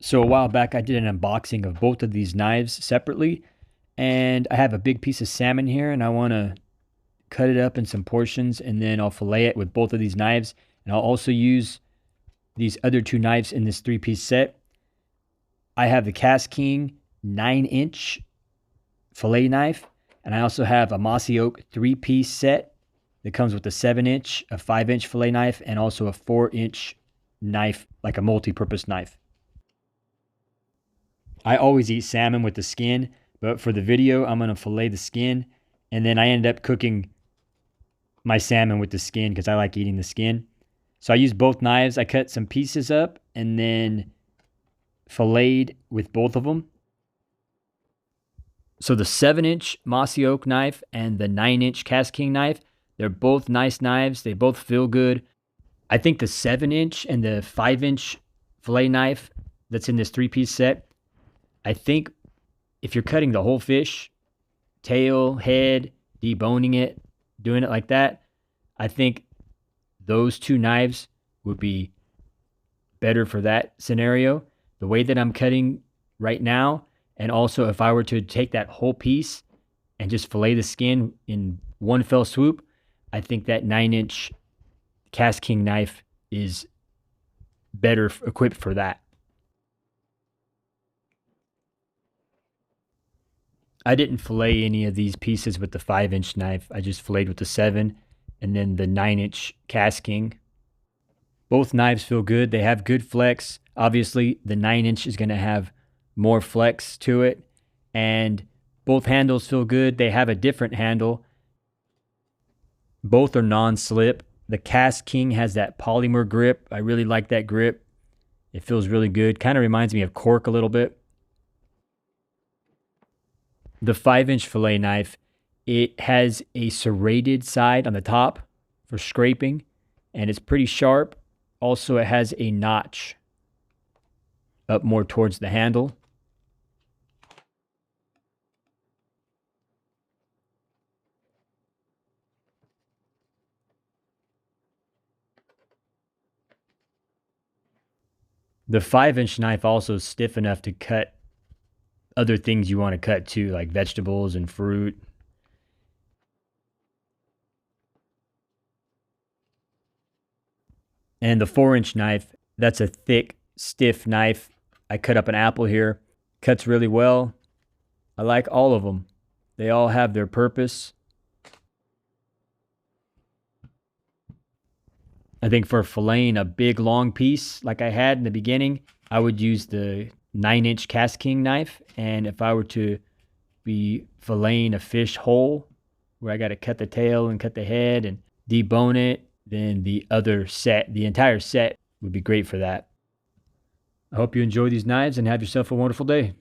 So a while back, I did an unboxing of both of these knives separately, and I have a big piece of salmon here, and I want to cut it up in some portions, and then I'll fillet it with both of these knives, and I'll also use these other two knives in this three-piece set. I have the Kastking 9-inch fillet knife, and I also have a Mossy Oak three-piece set that comes with a 7-inch, a 5-inch fillet knife, and also a 4-inch knife, like a multi-purpose knife. I always eat salmon with the skin, but for the video, I'm going to fillet the skin, and then I ended up cooking my salmon with the skin because I like eating the skin. So I used both knives. I cut some pieces up and then filleted with both of them. So the 7-inch Mossy Oak knife and the 9-inch Kastking knife, they're both nice knives. They both feel good. I think the 7-inch and the 5-inch fillet knife that's in this three-piece set, I think if you're cutting the whole fish, tail, head, deboning it, doing it like that, I think those two knives would be better for that scenario. The way that I'm cutting right now, and also if I were to take that whole piece and just fillet the skin in one fell swoop, I think that 9-inch Kastking knife is better equipped for that. I didn't fillet any of these pieces with the 5-inch knife. I just filleted with the 7 and then the 9-inch Kastking. Both knives feel good. They have good flex. Obviously, the 9-inch is going to have more flex to it. And both handles feel good. They have a different handle. Both are non-slip. The Kastking has that polymer grip. I really like that grip. It feels really good. Kind of reminds me of cork a little bit. The 5-inch fillet knife, it has a serrated side on the top for scraping, and it's pretty sharp. Also, it has a notch up more towards the handle. The 5-inch knife also is stiff enough to cut other things you want to cut too, like vegetables and fruit. And the 4-inch knife, that's a thick, stiff knife. I cut up an apple here. Cuts really well. I like all of them. They all have their purpose. I think for filleting a big long piece like I had in the beginning, I would use the 9-inch Kastking knife. And if I were to be filleting a fish whole, where I got to cut the tail and cut the head and debone it, then the other set, the entire set, would be great for that. I hope you enjoy these knives and have yourself a wonderful day.